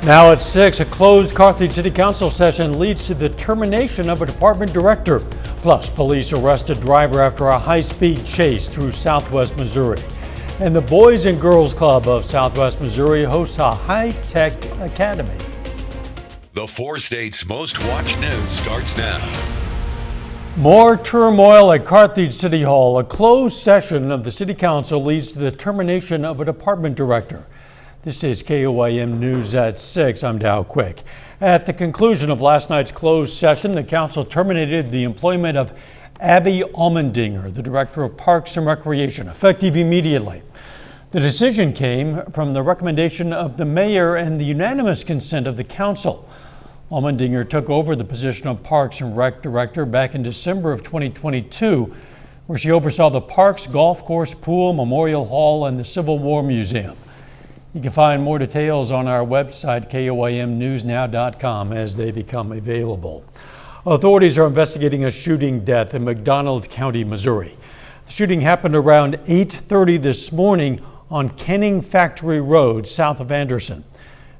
Now at 6, a closed Carthage City Council session leads to the termination of a department director. Plus, police arrest a driver after a high-speed chase through southwest Missouri. And the Boys and Girls Club of southwest Missouri hosts a high-tech academy. The 4 states' most watched news starts now. More turmoil at Carthage City Hall. A closed session of the City Council leads to the termination of a department director. This is KOIM News at 6. I'm Dow Quick. At the conclusion of last night's closed session, the council terminated the employment of Abby Allmendinger, the director of Parks and Recreation, effective immediately. The decision came from the recommendation of the mayor and the unanimous consent of the council. Allmendinger took over the position of Parks and Rec director back in December of 2022, where she oversaw the parks, golf course, pool, memorial hall, and the Civil War Museum. You can find more details on our website, KOIMnewsnow.com, as they become available. Authorities are investigating a shooting death in McDonald County, Missouri. The shooting happened around 8:30 this morning on Kenning Factory Road, south of Anderson.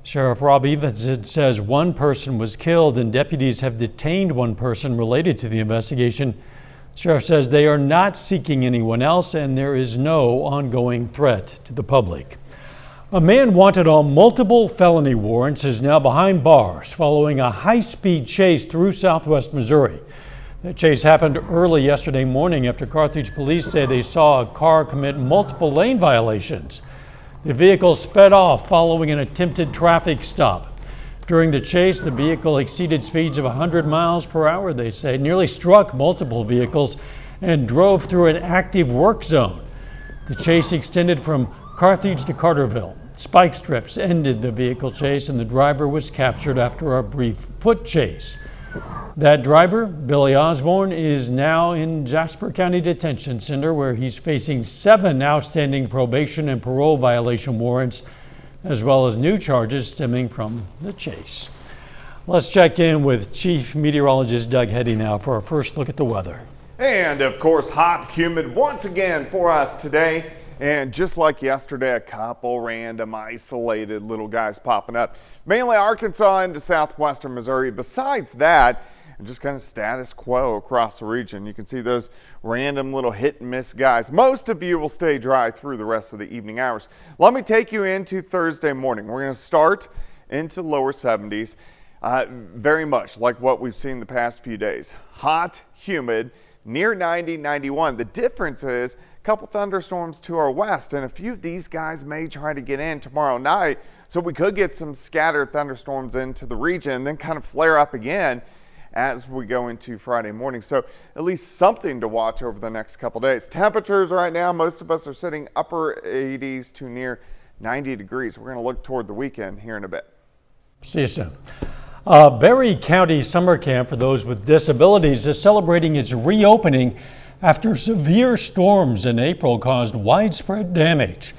Sheriff Rob Evans says one person was killed and deputies have detained one person related to the investigation. The sheriff says they are not seeking anyone else and there is no ongoing threat to the public. A man wanted on multiple felony warrants is now behind bars following a high-speed chase through southwest Missouri. The chase happened early yesterday morning after Carthage police say they saw a car commit multiple lane violations. The vehicle sped off following an attempted traffic stop. During the chase, the vehicle exceeded speeds of 100 miles per hour, they say, nearly struck multiple vehicles and drove through an active work zone. The chase extended from Carthage to Carterville. Spike strips ended the vehicle chase and the driver was captured after a brief foot chase. That driver, Billy Osborne, is now in Jasper County Detention Center where he's facing 7 outstanding probation and parole violation warrants, as well as new charges stemming from the chase. Let's check in with Chief Meteorologist Doug Heddy now for our first look at the weather. And of course, hot, humid once again for us today. And just like yesterday, a couple random isolated little guys popping up, mainly Arkansas into southwestern Missouri. Besides that, just kind of status quo across the region. You can see those random little hit and miss guys. Most of you will stay dry through the rest of the evening hours. Let me take you into Thursday morning. We're going to start into lower 70s, very much like what we've seen the past few days. Hot, humid, near 90, 91. The difference is a couple thunderstorms to our west, and a few of these guys may try to get in tomorrow night, so we could get some scattered thunderstorms into the region, then kind of flare up again as we go into Friday morning. So at least something to watch over the next couple days. Temperatures right now, most of us are sitting upper 80s to near 90 degrees. We're going to look toward the weekend here in a bit. See you soon. Berry County Summer Camp for those with disabilities is celebrating its reopening after severe storms in April caused widespread damage.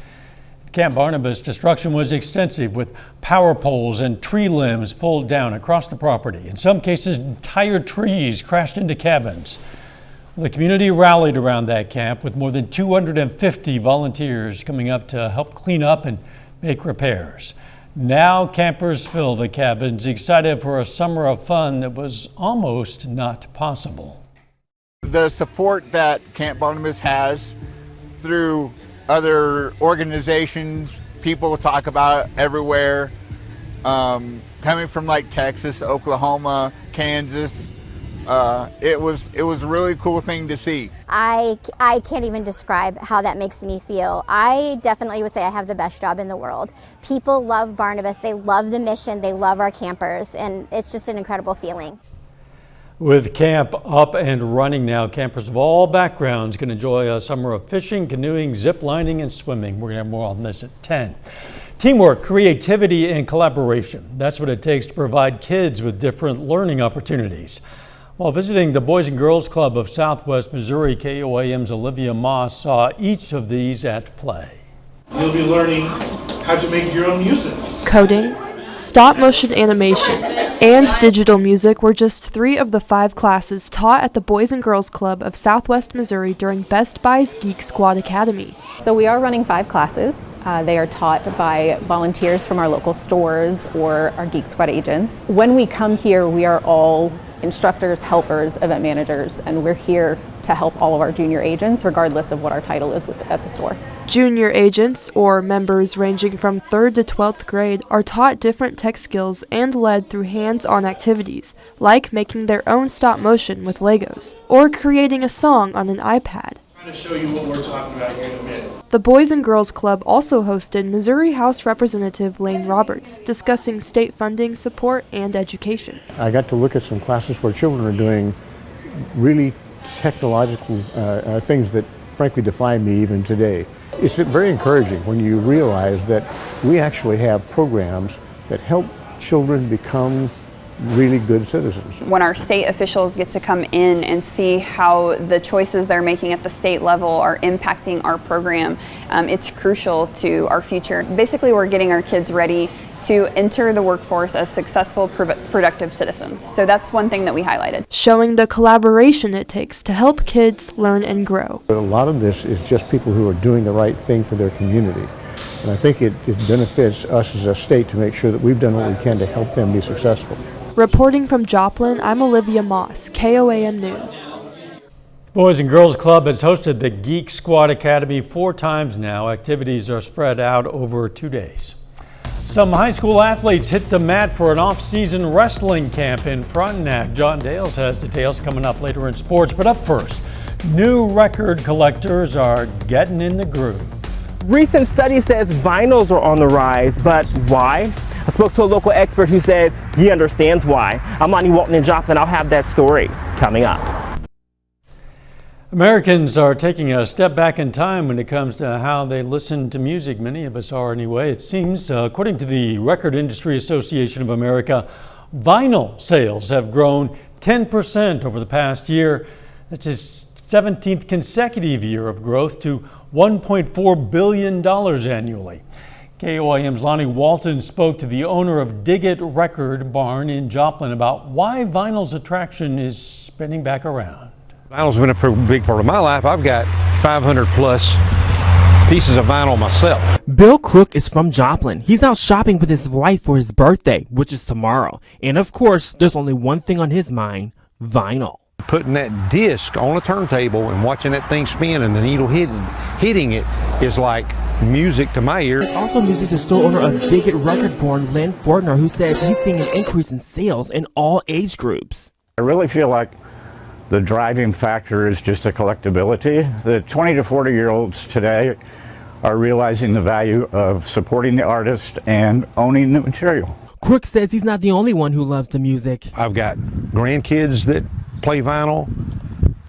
Camp Barnabas destruction was extensive, with power poles and tree limbs pulled down across the property. In some cases, entire trees crashed into cabins. The community rallied around that camp with more than 250 volunteers coming up to help clean up and make repairs. Now campers fill the cabins, excited for a summer of fun that was almost not possible. The support that Camp Barnabas has through other organizations, people talk about it everywhere, coming from like Texas, Oklahoma, Kansas. It was a really cool thing to see. I can't even describe how that makes me feel. I definitely would say I have the best job in the world. People love Barnabas, they love the mission, they love our campers, and it's just an incredible feeling. With camp up and running now, campers of all backgrounds can enjoy a summer of fishing, canoeing, zip lining, and swimming. We're going to have more on this at 10. Teamwork, creativity, and collaboration. That's what it takes to provide kids with different learning opportunities. While visiting the Boys and Girls Club of Southwest Missouri, KOIM's Olivia Moss saw each of these at play. You'll be learning how to make your own music. Coding, stop motion animation, and digital music were just 3 of the 5 classes taught at the Boys and Girls Club of Southwest Missouri during Best Buy's Geek Squad Academy. So we are running 5 classes. They are taught by volunteers from our local stores or our Geek Squad agents. When we come here, we are all instructors, helpers, event managers, and we're here to help all of our junior agents, regardless of what our title is at the store. Junior agents, or members ranging from 3rd to 12th grade, are taught different tech skills and led through hands-on activities, like making their own stop motion with Legos, or creating a song on an iPad. To show you what we're talking about here in a minute. The Boys and Girls Club also hosted Missouri House Representative Lane Roberts, discussing state funding, support, and education. I got to look at some classes where children are doing really technological things that frankly defy me even today. It's very encouraging when you realize that we actually have programs that help children become really good citizens. When our state officials get to come in and see how the choices they're making at the state level are impacting our program, it's crucial to our future. Basically, we're getting our kids ready to enter the workforce as successful, productive citizens. So that's one thing that we highlighted. Showing the collaboration it takes to help kids learn and grow. But a lot of this is just people who are doing the right thing for their community. And I think it benefits us as a state to make sure that we've done what we can to help them be successful. Reporting from Joplin, I'm Olivia Moss, KOAM News. Boys and Girls Club has hosted the Geek Squad Academy 4 times now. Activities are spread out over 2 days. Some high school athletes hit the mat for an off-season wrestling camp in Frontenac. John Dales has details coming up later in sports, but up first, new record collectors are getting in the groove. Recent study says vinyls are on the rise, but why? I spoke to a local expert who says he understands why. I'm Lonnie Walton in Joplin. I'll have that story coming up. Americans are taking a step back in time when it comes to how they listen to music. Many of us are anyway. It seems, according to the Record Industry Association of America, vinyl sales have grown 10% over the past year. That's his 17th consecutive year of growth to $1.4 billion annually. KOIM's Lonnie Walton spoke to the owner of Dig It Record Barn in Joplin about why vinyl's attraction is spinning back around. Vinyl's been a big part of my life. I've got 500 plus pieces of vinyl myself. Bill Crook is from Joplin. He's out shopping with his wife for his birthday, which is tomorrow. And of course, there's only one thing on his mind: vinyl. Putting that disc on a turntable and watching that thing spin and the needle hitting it is like music to my ear. Also news is the store owner of Dig It Record Barn, Lynn Fortner, who says he's seeing an increase in sales in all age groups. I really feel like the driving factor is just a collectability. The 20 to 40-year-olds today are realizing the value of supporting the artist and owning the material. Crook says he's not the only one who loves the music. I've got grandkids that play vinyl.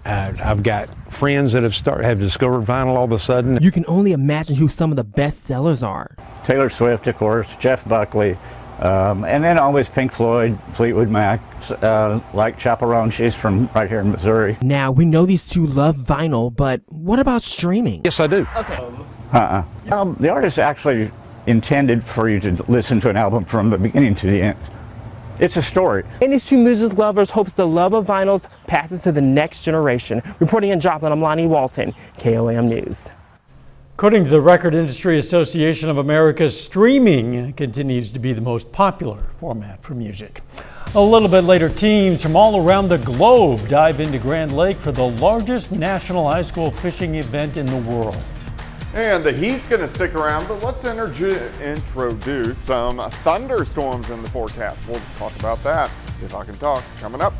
I've got friends that have discovered vinyl all of a sudden. You can only imagine who some of the best sellers are. Taylor Swift, of course, Jeff Buckley, and then always Pink Floyd, Fleetwood Mac, like Chaperone. She's from right here in Missouri. Now, we know these two love vinyl, but what about streaming? Yes, I do. Okay. The artist actually intended for you to listen to an album from the beginning to the end. It's a story. And these two music lovers hopes the love of vinyls passes to the next generation. Reporting in Joplin, I'm Lonnie Walton, KOAM News. According to the Record Industry Association of America, streaming continues to be the most popular format for music. A little bit later, teams from all around the globe dive into Grand Lake for the largest national high school fishing event in the world. And the heat's going to stick around, but let's introduce some thunderstorms in the forecast. We'll talk about that, if I can talk, coming up.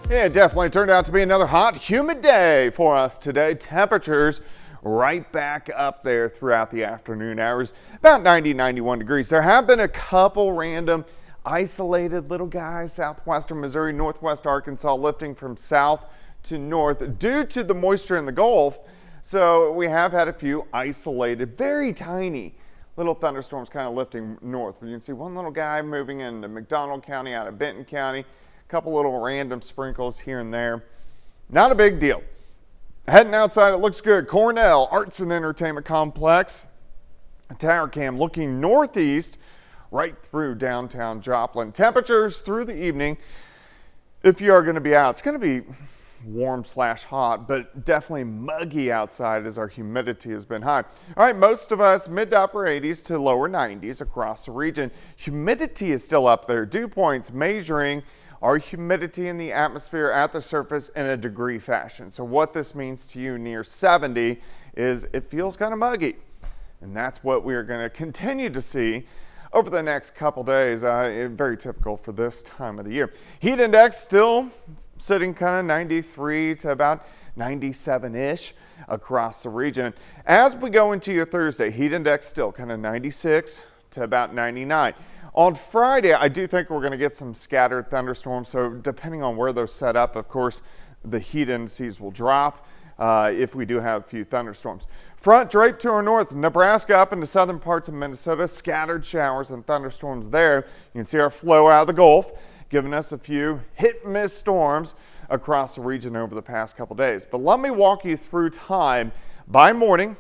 Yeah, it definitely turned out to be another hot, humid day for us today. Temperatures right back up there throughout the afternoon hours, about 90, 91 degrees. There have been a couple random isolated little guys, southwestern Missouri, northwest Arkansas, lifting from south to north due to the moisture in the Gulf. So we have had a few isolated, very tiny little thunderstorms kind of lifting north. You can see one little guy moving into McDonald County out of Benton County, a couple little random sprinkles here and there. Not a big deal. Heading outside, it looks good. Cornell Arts and Entertainment Complex A tower cam looking northeast right through downtown Joplin. Temperatures through the evening, if you are going to be out, it's going to be warm/hot, but definitely muggy outside as our humidity has been high. All right, most of us mid to upper 80s to lower 90s across the region. Humidity is still up there. Dew points measuring our humidity in the atmosphere at the surface in a degree fashion. So what this means to you near 70 is it feels kind of muggy. And that's what we are going to continue to see over the next couple days. Very typical for this time of the year. Heat index still sitting kind of 93 to about 97-ish across the region. As we go into your Thursday, heat index still kind of 96 to about 99. On Friday, I do think we're going to get some scattered thunderstorms. So depending on where those set up, of course, the heat indices will drop if we do have a few thunderstorms. Front draped to our north, Nebraska up into southern parts of Minnesota, scattered showers and thunderstorms there. You can see our flow out of the Gulf, giving us a few hit-and-miss storms across the region over the past couple days. But let me walk you through time. By morning,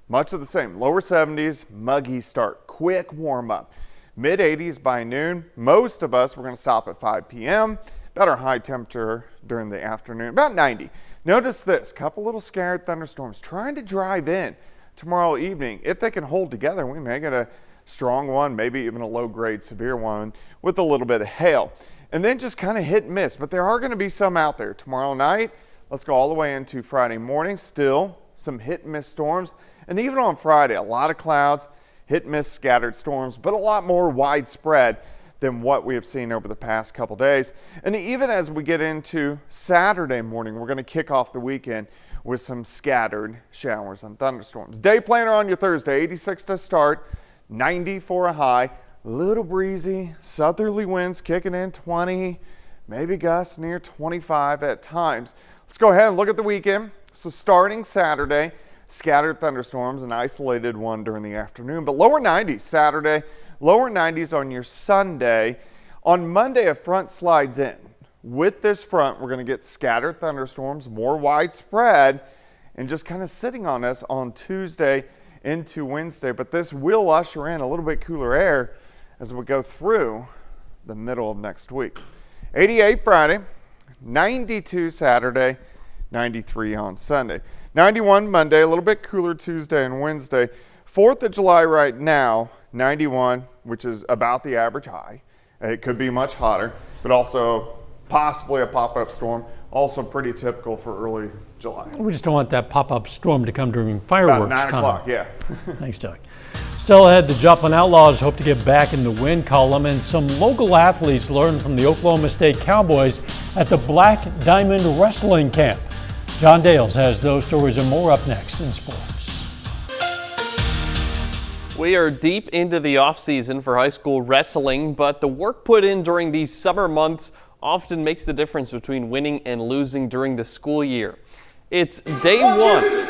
much of the same. Lower 70s, muggy start, quick warm-up. Mid-80s by noon. Most of us, we're going to stop at 5 p.m. About our high temperature during the afternoon, about 90. Notice this, couple little scattered thunderstorms trying to drive in tomorrow evening. If they can hold together, we may get a strong one, maybe even a low-grade severe one with a little bit of hail. And then just kind of hit and miss, but there are going to be some out there. Tomorrow night, let's go all the way into Friday morning, still some hit and miss storms. And even on Friday, a lot of clouds, hit and miss scattered storms, but a lot more widespread than what we have seen over the past couple days. And even as we get into Saturday morning, we're going to kick off the weekend with some scattered showers and thunderstorms. Day planner on your Thursday, 86 to start, 90 for a high, little breezy, southerly winds kicking in 20, maybe gusts near 25 at times. Let's go ahead and look at the weekend. So starting Saturday, scattered thunderstorms, an isolated one during the afternoon, but lower 90s Saturday, lower 90s on your Sunday. On Monday, a front slides in. With this front, we're going to get scattered thunderstorms, more widespread, and just kind of sitting on us on Tuesday into Wednesday. But this will usher in a little bit cooler air as we go through the middle of next week. 88 Friday, 92 Saturday, 93 on Sunday. 91 Monday, a little bit cooler Tuesday and Wednesday. 4th of July right now, 91, which is about the average high. It could be much hotter, but also possibly a pop-up storm. Also pretty typical for early July. We just don't want that pop-up storm to come during fireworks. About 9 o'clock, yeah. Thanks, Doug. Still ahead, the Joplin Outlaws hope to get back in the win column, and some local athletes learn from the Oklahoma State Cowboys at the Black Diamond Wrestling Camp. John Dales has those stories and more up next in sports. We are deep into the off-season for high school wrestling, but the work put in during these summer months often makes the difference between winning and losing during the school year. It's day one.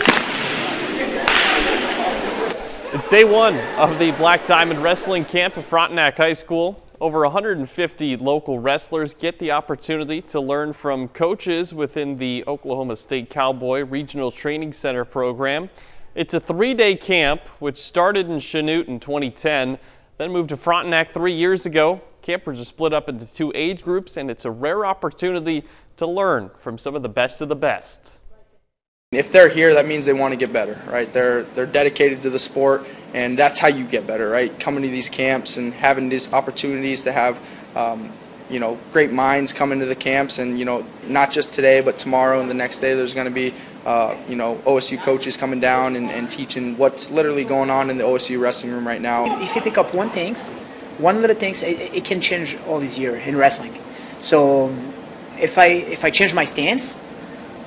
It's day one of the Black Diamond Wrestling Camp at Frontenac High School. Over 150 local wrestlers get the opportunity to learn from coaches within the Oklahoma State Cowboy Regional Training Center program. It's a 3-day camp, which started in Chanute in 2010, then moved to Frontenac 3 years ago. Campers are split up into 2 age groups, and it's a rare opportunity to learn from some of the best of the best. If they're here, that means they want to get better, right? They're dedicated to the sport, and that's how you get better, right? Coming to these camps and having these opportunities to have, great minds come into the camps, and not just today, but tomorrow and the next day, there's going to be, OSU coaches coming down and teaching what's literally going on in the OSU wrestling room right now. If you pick up one little thing, it can change all this year in wrestling. So if I change my stance,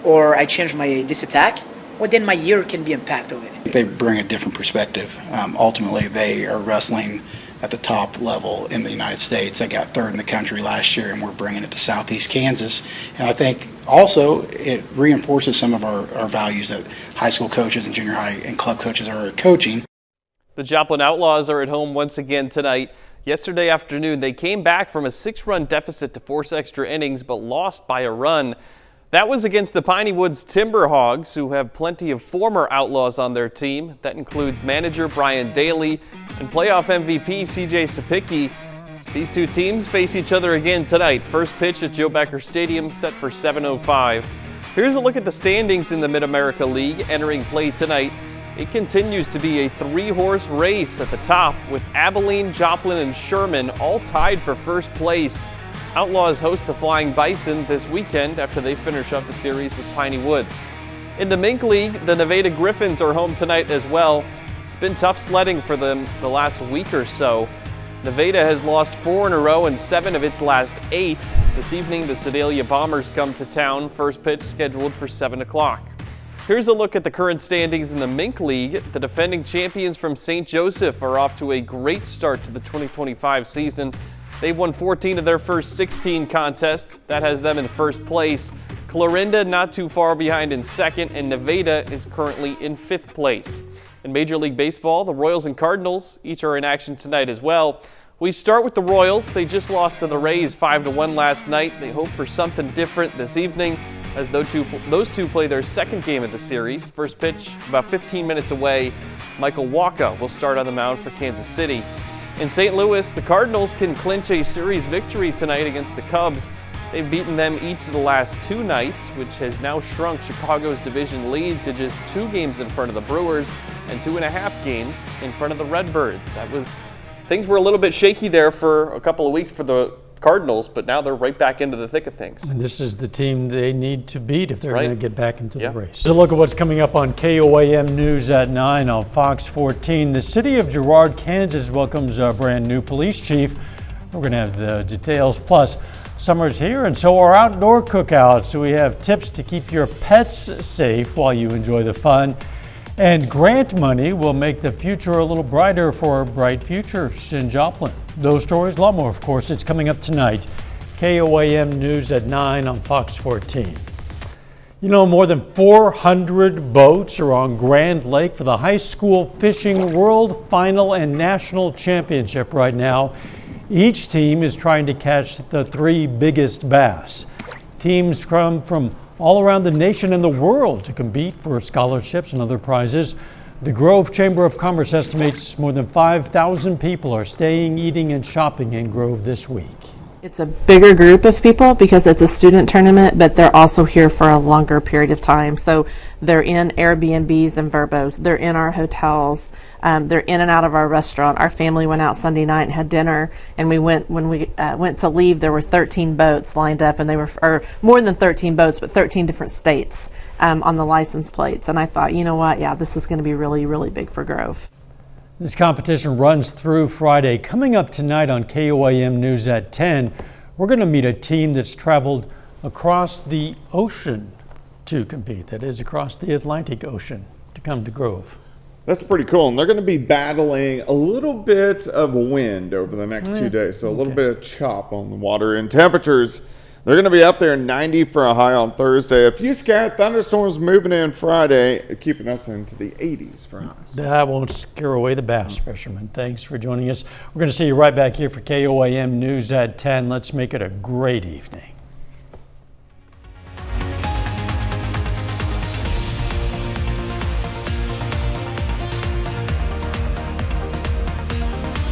or I change this attack, well, then my year can be impacted of it. They bring a different perspective. Ultimately, they are wrestling at the top level in the United States. They got 3rd in the country last year, and we're bringing it to Southeast Kansas. And I think also it reinforces some of our values that high school coaches and junior high and club coaches are coaching. The Joplin Outlaws are at home once again tonight. Yesterday afternoon, they came back from a 6-run deficit to force extra innings, but lost by a run. That was against the Piney Woods Timberhogs, who have plenty of former Outlaws on their team. That includes manager Brian Daly and playoff MVP CJ Sapicki. These two teams face each other again tonight. First pitch at Joe Becker Stadium set for 7:05. Here's a look at the standings in the Mid-America League entering play tonight. It continues to be a three-horse race at the top, with Abilene, Joplin, and Sherman all tied for first place. Outlaws host the Flying Bison this weekend after they finish up the series with Piney Woods. In the Mink League, the Nevada Griffins are home tonight as well. It's been tough sledding for them the last week or so. Nevada has lost 4 in a row and 7 of its last 8. This evening, the Sedalia Bombers come to town. First pitch scheduled for 7 o'clock. Here's a look at the current standings in the Mink League. The defending champions from St. Joseph are off to a great start to the 2025 season. They've won 14 of their first 16 contests. That has them in first place. Clarinda not too far behind in second, and Nevada is currently in 5th place. In Major League Baseball, the Royals and Cardinals each are in action tonight as well. We start with the Royals. They just lost to the Rays 5-1 last night. They hope for something different this evening as those two play their second game of the series. First pitch about 15 minutes away. Michael Wacha will start on the mound for Kansas City. In St. Louis, the Cardinals can clinch a series victory tonight against the Cubs. They've beaten them each of the last 2 nights, which has now shrunk Chicago's division lead to just 2 games in front of the Brewers and 2.5 games in front of the Redbirds. Things were a little bit shaky there for a couple of weeks for the Cardinals, but now they're right back into the thick of things. And this is the team they need to beat if they're going to get back into the race. Here's a look at what's coming up on KOAM News at 9 on Fox 14. The city of Girard, Kansas welcomes a brand new police chief. We're going to have the details. Plus, summer's here and so are outdoor cookouts. So we have tips to keep your pets safe while you enjoy the fun. And grant money will make the future a little brighter for bright futures in Joplin. Those stories, a lot more, of course. It's coming up tonight. KOAM News at 9 on Fox 14. You know, more than 400 boats are on Grand Lake for the High School Fishing World Final and National Championship right now. Each team is trying to catch the 3 biggest bass. Teams come from all around the nation and the world to compete for scholarships and other prizes. The Grove Chamber of Commerce estimates more than 5,000 people are staying, eating, and shopping in Grove this week. It's a bigger group of people because it's a student tournament, but they're also here for a longer period of time. So they're in Airbnbs and Verbos. They're in our hotels. They're in and out of our restaurant. Our family went out Sunday night and had dinner, and when we went to leave, there were 13 boats lined up, and they were, or more than 13 boats, but 13 different states on the license plates. And I thought, you know what? Yeah, this is going to be really, really big for Grove. This competition runs through Friday. Coming up tonight on KOAM News at 10, we're going to meet a team that's traveled across the ocean to compete. That is, across the Atlantic Ocean to come to Grove. That's pretty cool. And they're going to be battling a little bit of wind over the next 2 days. So a little bit of chop on the water. And temperatures, they're going to be up there 90 for a high on Thursday. A few scattered thunderstorms moving in Friday, keeping us into the 80s for highs. That won't scare away the bass fishermen. Thanks for joining us. We're going to see you right back here for KOAM News at 10. Let's make it a great evening.